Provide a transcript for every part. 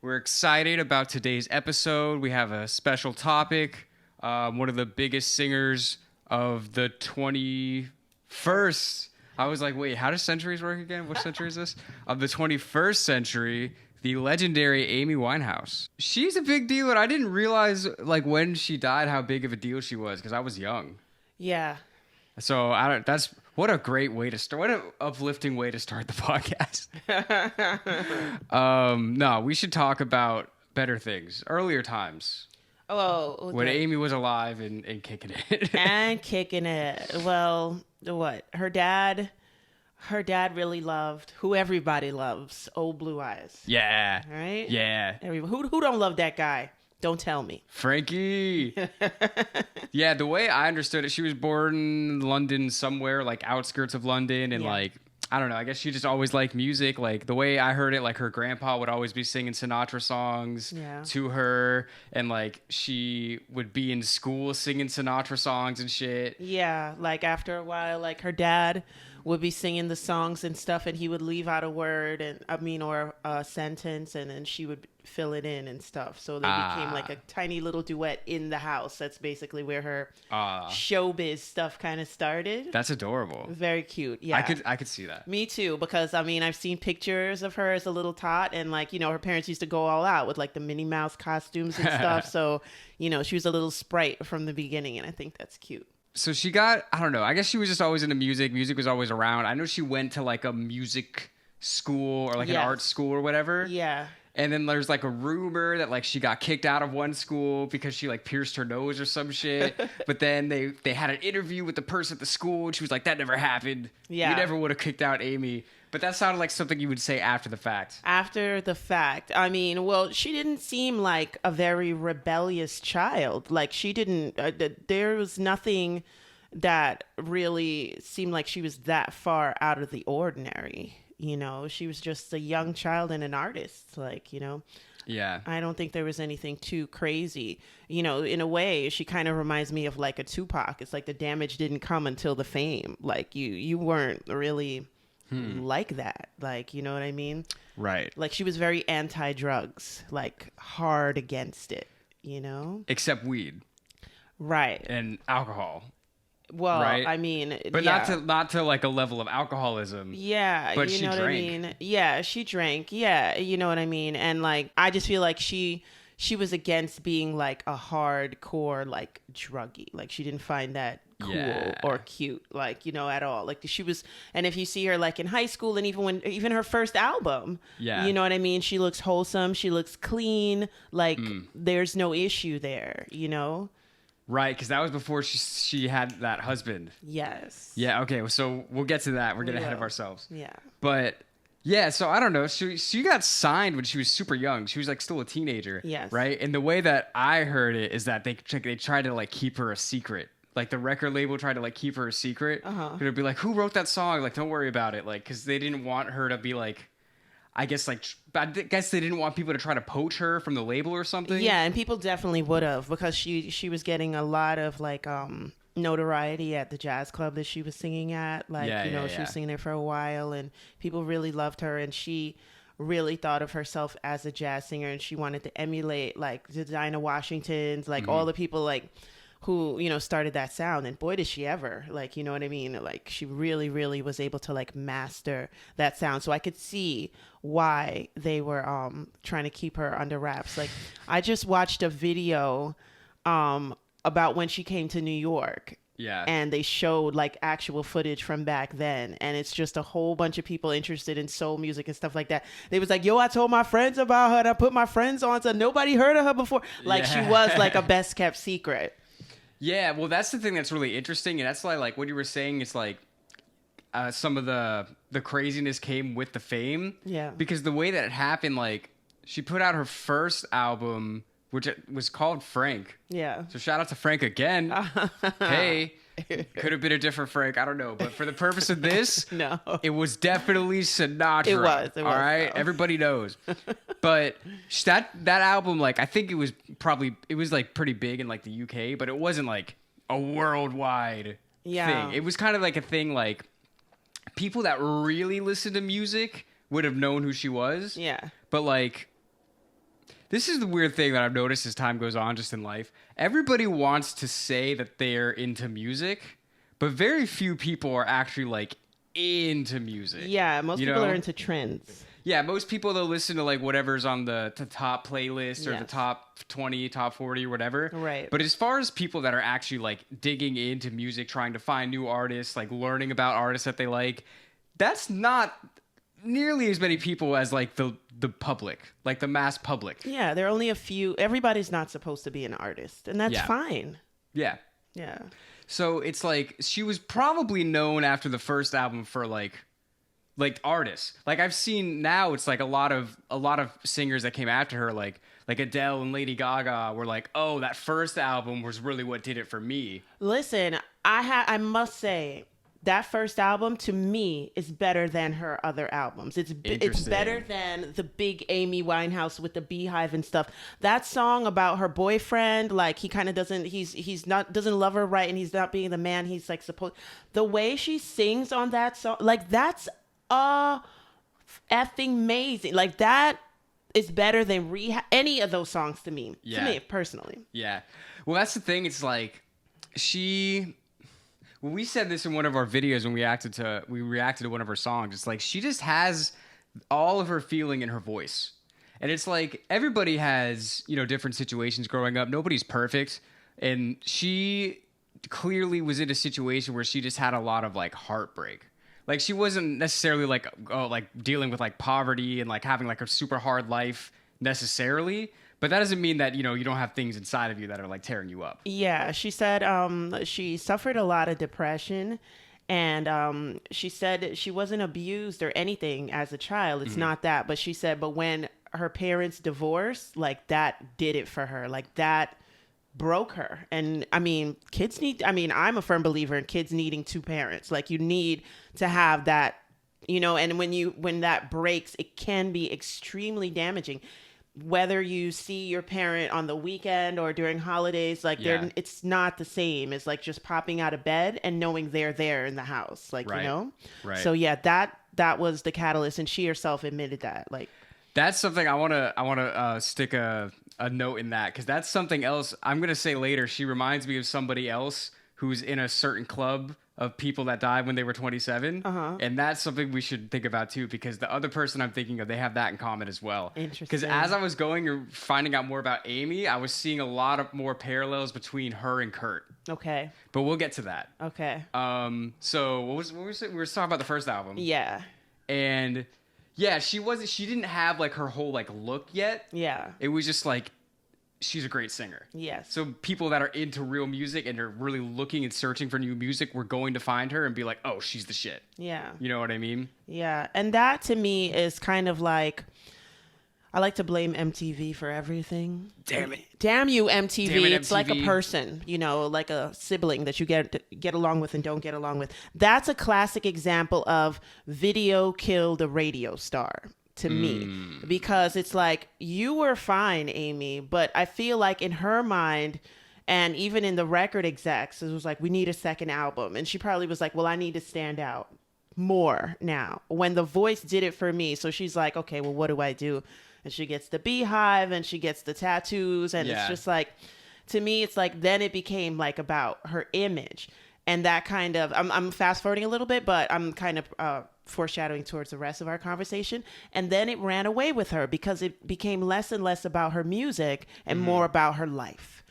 We're excited about today's episode. We have a special topic. One of the biggest singers of the 21st. I was like, wait, how does centuries work again? What century is this? Of the 21st century, the legendary Amy Winehouse. She's a big deal, and I didn't realize, like, when she died, how big of a deal she was, because I was young. Yeah. So that's what a great way to start. What an uplifting way to start the podcast. No, we should talk about better things, earlier times. Oh, when Amy was alive and kicking it. And kicking it. Well, what? Her dad really loved who everybody loves, Old Blue Eyes. Yeah. Right? Yeah. Who don't love that guy? Don't tell me. Frankie. Yeah, the way I understood it, she was born in London somewhere, like outskirts of London, and like, I don't know, I guess she just always liked music. Like, the way I heard it, like, her grandpa would always be singing Sinatra songs to her, and like, she would be in school singing Sinatra songs and shit. Yeah, like, after a while, like, her dad would be singing the songs and stuff, and he would leave out a word or a sentence, and then she would fill it in and stuff. So they became like a tiny little duet in the house. That's basically where her showbiz stuff kind of started. That's adorable. Very cute. Yeah, I could see that. Me too, because I mean, I've seen pictures of her as a little tot, and like, you know, her parents used to go all out with like the Minnie Mouse costumes and stuff. So, you know, she was a little sprite from the beginning, and I think that's cute. So she got, I don't know, I guess she was just always into music. Music was always around. I know she went to like a music school or like an art school or whatever. Yeah. And then there's like a rumor that like she got kicked out of one school because she like pierced her nose or some shit. But then they had an interview with the person at the school and she was like, that never happened. Yeah. You never would have kicked out Amy. But that sounded like something you would say after the fact. After the fact. I mean, well, she didn't seem like a very rebellious child. Like, she didn't, there was nothing that really seemed like she was that far out of the ordinary. You know, she was just a young child and an artist, like, you know. Yeah. I don't think there was anything too crazy. You know, in a way, she kind of reminds me of like a Tupac. It's like the damage didn't come until the fame. Like, you weren't really like that. Like, you know what I mean? Right. Like, she was very anti-drugs, like hard against it, you know? Except weed. Right. And alcohol. Well, right? I mean, but not to like a level of alcoholism. Yeah, but you know what drank. I mean? Yeah, she drank. Yeah, you know what I mean? And like, I just feel like she was against being like a hardcore like druggie. Like, she didn't find that cool or cute, like, you know, at all. Like, she was, and if you see her like in high school and even her first album, you know what I mean? She looks wholesome. She looks clean. Like, there's no issue there, you know? Right, because that was before she had that husband. Yes. Yeah, okay, so we'll get to that. We're getting ahead of ourselves. Yeah. But, yeah, so I don't know. She got signed when she was super young. She was, like, still a teenager. Yes. Right? And the way that I heard it is that they tried to, like, keep her a secret. Like, the record label tried to, like, keep her a secret. It'd be like, who wrote that song? Like, don't worry about it. Like, because they didn't want her to be, like... I guess they didn't want people to try to poach her from the label or something. Yeah, and people definitely would have, because she was getting a lot of like notoriety at the jazz club that she was singing at. Like, she was singing there for a while, and people really loved her, and she really thought of herself as a jazz singer, and she wanted to emulate like the Dinah Washingtons, like all the people like who, you know, started that sound. And boy, did she ever, like, you know what I mean? Like, she really, really was able to like master that sound. So I could see why they were trying to keep her under wraps. Like, I just watched a video about when she came to New York. Yeah. And they showed like actual footage from back then. And it's just a whole bunch of people interested in soul music and stuff like that. They was like, yo, I told my friends about her and I put my friends on, so nobody heard of her before. Like, she was like a best kept secret. Yeah, well, that's the thing that's really interesting, and that's why, like, what you were saying is, like, some of the craziness came with the fame. Yeah. Because the way that it happened, like, she put out her first album, which was called Frank. Yeah. So shout out to Frank again. Hey, could have been a different Frank. I don't know. But for the purpose of this, no, it was definitely Sinatra. It was. All right? So. Everybody knows. But that album, like, I think it was like pretty big in like the UK, but it wasn't like a worldwide thing. It was kind of like a thing like people that really listen to music would have known who she was. Yeah. But like This is the weird thing that I've noticed as time goes on just in life. Everybody wants to say that they're into music, but very few people are actually like into music. Yeah, most people are into trends. Yeah, most people, they'll listen to like whatever's on the top playlist or Yes. the top 20, top 40 or whatever. Right. But as far as people that are actually like digging into music, trying to find new artists, like learning about artists that they like, that's not nearly as many people as like the public, like the mass public. Yeah, there are only a few. Everybody's not supposed to be an artist, and that's fine. Yeah. Yeah. So it's like she was probably known after the first album for like artists. Like I've seen now, it's like a lot of singers that came after her, like Adele and Lady Gaga, were like, oh, that first album was really what did it for me. Listen, I must say that first album to me is better than her other albums. It's better than the big Amy Winehouse with the Beehive and stuff. That song about her boyfriend, like he kind of doesn't love her right, and he's not being the man he's like supposed. The way she sings on that song, like that's effing amazing. Like that is better than any of those songs to me. Yeah. To me personally. Yeah. Well, that's the thing. It's like we said this in one of our videos when we reacted to one of her songs. It's like she just has all of her feeling in her voice. And it's like everybody has, different situations growing up. Nobody's perfect. And she clearly was in a situation where she just had a lot of like heartbreak. Like she wasn't necessarily like dealing with like poverty and like having like a super hard life necessarily, but that doesn't mean that you don't have things inside of you that are like tearing you up. Yeah, she said she suffered a lot of depression, and she said she wasn't abused or anything as a child. It's not that, but she said, but when her parents divorced, like that did it for her. Like that broke her. And I mean, I'm a firm believer in kids needing two parents. Like you need to have that, and when that breaks, it can be extremely damaging. Whether you see your parent on the weekend or during holidays, like it's not the same as like just popping out of bed and knowing they're there in the house, like, Right. So yeah, that was the catalyst, and she herself admitted that. Like that's something I want to stick a note in that, because that's something else I'm going to say later. She reminds me of somebody else who's in a certain club of people that died when they were 27. And that's something we should think about too, because the other person I'm thinking of, they have that in common as well. Interesting. Because as I was going and finding out more about Amy, I was seeing a lot of more parallels between her and Kurt. Okay. But we'll get to that. Okay. So what was we were talking about the first album. Yeah. And yeah, she didn't have like her whole like look yet. Yeah. It was just like, she's a great singer. Yes. So people that are into real music and are really looking and searching for new music, we're going to find her and be like, oh, she's the shit. Yeah. You know what I mean? Yeah. And that to me is kind of like, I like to blame MTV for everything. Damn it. Damn you, MTV. Damn it, it's MTV. like a person, like a sibling that you get along with and don't get along with. That's a classic example of video killed a radio star. To me, because it's like, you were fine, Amy, but I feel like in her mind, and even in the record execs, it was like, we need a second album. And she probably was like, well, I need to stand out more now. When The Voice did it for me. So she's like, okay, well, what do I do? And she gets the Beehive and she gets the tattoos. And it's just like, to me, it's like, then it became like about her image. And that kind of, I'm fast forwarding a little bit, but I'm kind of foreshadowing towards the rest of our conversation. And then it ran away with her because it became less and less about her music and more about her life.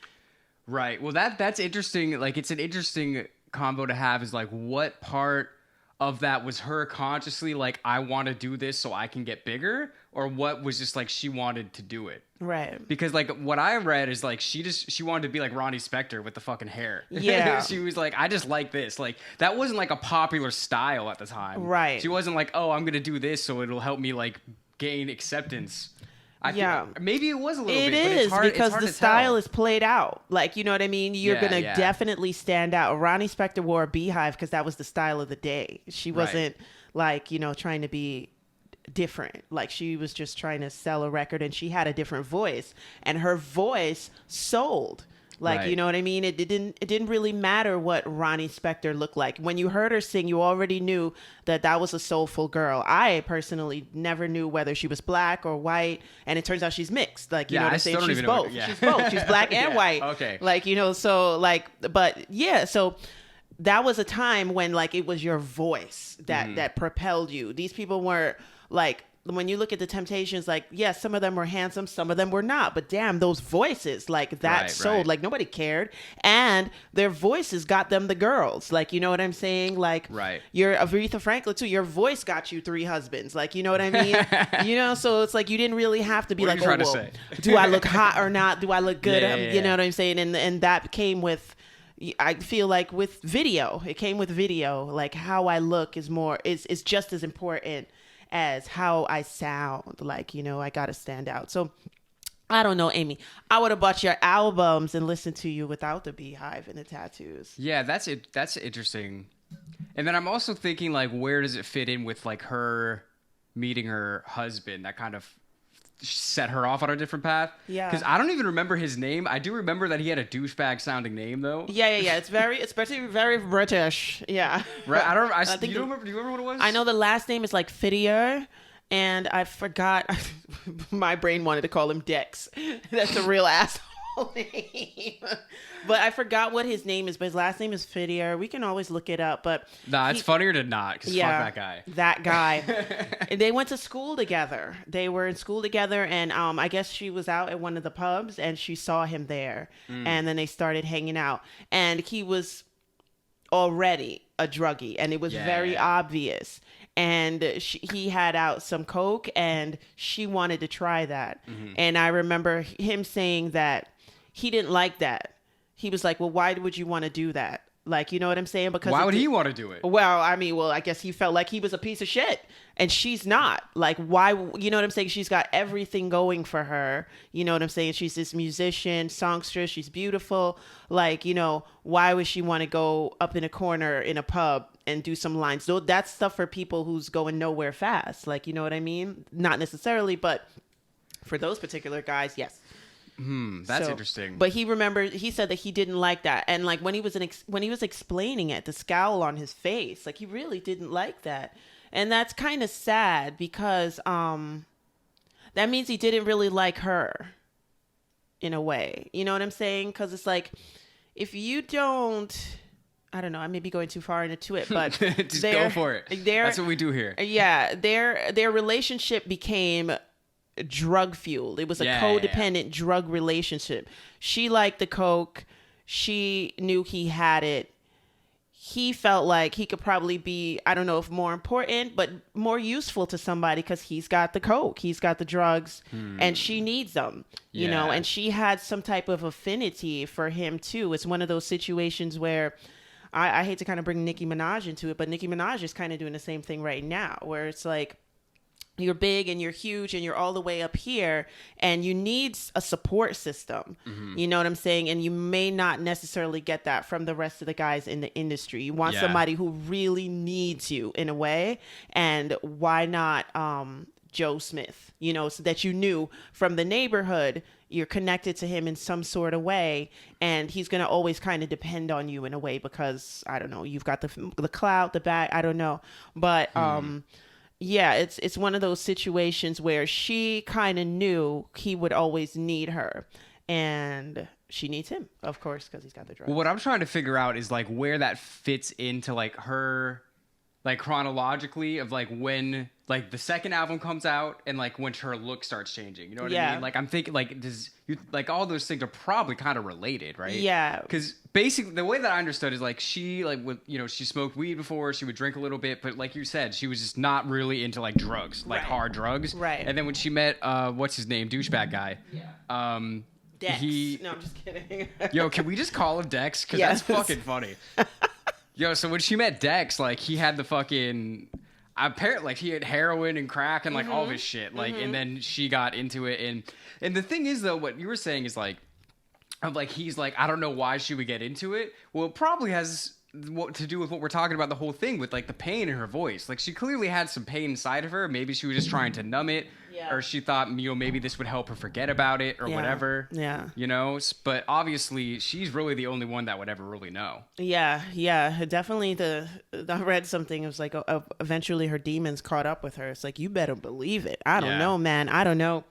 Right. Well, that's interesting. Like, it's an interesting combo to have, is like, what part of that was her consciously like, I want to do this so I can get bigger, or what was just like she wanted to do it? Right. Because like what I read is like she wanted to be like Ronnie Spector with the fucking hair. Yeah. She was like, I just like this. Like that wasn't like a popular style at the time. Right. She wasn't like, oh, I'm gonna do this so it'll help me like gain acceptance. I think maybe it was a little bit. It is, but it's hard the style is played out. Like, you know what I mean? You're going to definitely stand out. Ronnie Spector wore a Beehive because that was the style of the day. She wasn't like, trying to be different. Like, she was just trying to sell a record, and she had a different voice. And her voice sold. Like, Right. you know what I mean? It didn't really matter what Ronnie Spector looked like. When you heard her sing, you already knew that was a soulful girl. I personally never knew whether she was black or white, and it turns out she's mixed. Like, you know what I'm saying? She's both. She's both. She's black and white. Okay. Like, you know, so like, but yeah, so that was a time when like it was your voice that propelled you. These people were like, when you look at the Temptations, like, yes, some of them were handsome, some of them were not, but damn, those voices, like, that sold. Like, nobody cared, and their voices got them the girls. Like, you know what I'm saying? Like, you're Aretha Franklin too. Your voice got you 3 husbands. Like, you know what I mean? You know, so it's like you didn't really have to be like, oh, well, do I look hot or not? Do I look good? You know what I'm saying? And that came with, I feel like, with video. It came with video. Like, how I look is just as important as how I sound. Like, you know, I gotta stand out. So I don't know, Amy, I would have bought your albums and listened to you without the beehive and the tattoos. Yeah, that's it. That's interesting. And then I'm also thinking, like, where does it fit in with like her meeting her husband? That kind of set her off on a different path. Yeah. Because I don't even remember his name. I do remember that he had a douchebag sounding name though. Yeah. It's especially very British. Yeah. Right. Do you remember what it was? I know the last name is like Fidier, and I forgot. My brain wanted to call him Dex. That's a real asshole name. But I forgot what his name is, but his last name is Fidier. We can always look it up, but... Nah, it's funnier to not, because fuck that guy. That guy. They went to school together. They were in school together, and I guess she was out at one of the pubs, and she saw him there. And then they started hanging out. And he was already a druggie, and it was very obvious. And he had out some coke, and she wanted to try that. And I remember him saying that he didn't like that. He was like, well, why would you want to do that? Like, you know what I'm saying? Because why would he want to do it? Well, I guess he felt like he was a piece of shit, and she's not. Like, why? You know what I'm saying? She's got everything going for her. You know what I'm saying? She's this musician, songstress. She's beautiful. Like, you know, why would she want to go up in a corner in a pub and do some lines? So that's stuff for people who's going nowhere fast. Like, you know what I mean? Not necessarily, but for those particular guys, yes. That's interesting. But he said that he didn't like that, and like when he was explaining it, the scowl on his face, like he really didn't like that, and that's kind of sad because that means he didn't really like her, in a way. You know what I'm saying? Because it's like, if you don't, I don't know, I may be going too far into it, but just go for it. That's what we do here. Yeah, their relationship became drug fueled. It was a codependent drug relationship. She liked the coke. She knew he had it. He felt like he could probably be, I don't know if more important, but more useful to somebody because he's got the coke, he's got the drugs, and she needs them, you know, and she had some type of affinity for him too. It's one of those situations where I hate to kind of bring Nicki Minaj into it, but Nicki Minaj is kind of doing the same thing right now, where it's like, you're big and you're huge and you're all the way up here and you need a support system. You know what I'm saying? And you may not necessarily get that from the rest of the guys in the industry. You want somebody who really needs you in a way. And why not Joe Smith, you know, so that you knew from the neighborhood, you're connected to him in some sort of way. And he's going to always kind of depend on you in a way because, I don't know, you've got the clout, the bag, I don't know. But, yeah, it's one of those situations where she kind of knew he would always need her, and she needs him, of course, because he's got the drugs. Well, what I'm trying to figure out is like where that fits into like her, like chronologically of like when like the second album comes out and like when her look starts changing. You know what I mean? Like I'm thinking like like all those things are probably kind of related, right? Yeah. Because basically the way that I understood is like she like with, you know, she smoked weed before, she would drink a little bit, but like you said, she was just not really into like drugs, like hard drugs. Right. And then when she met what's his name, douchebag guy. Dex. No, I'm just kidding. Yo, can we just call him Dex? Because that's fucking funny. Yo, so when she met Dex, like he had the fucking apparently like he had heroin and crack and like all of his shit. Like and then she got into it and the thing is though, what you were saying is like of like he's like, I don't know why she would get into it. Well, it probably has to do with what we're talking about the whole thing with like the pain in her voice. Like she clearly had some pain inside of her. Maybe she was just trying to numb it, or she thought, maybe this would help her forget about it or whatever. Yeah. But obviously she's really the only one that would ever really know. Yeah. Definitely. I read something. It was like eventually her demons caught up with her. It's like, you better believe it. I don't know, man. I don't know.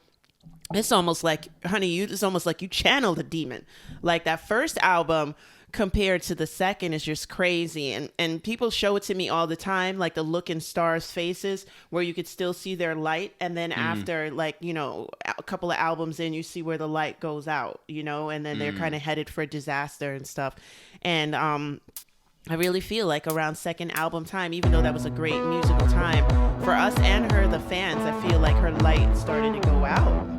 It's almost like, honey, it's almost like you channeled a demon. Like that first album compared to the second is just crazy. And people show it to me all the time, like the look in stars' faces where you could still see their light. And then after like, a couple of albums in, you see where the light goes out, and then they're kind of headed for disaster and stuff. And I really feel like around second album time, even though that was a great musical time for us and her, the fans, I feel like her light started to go out.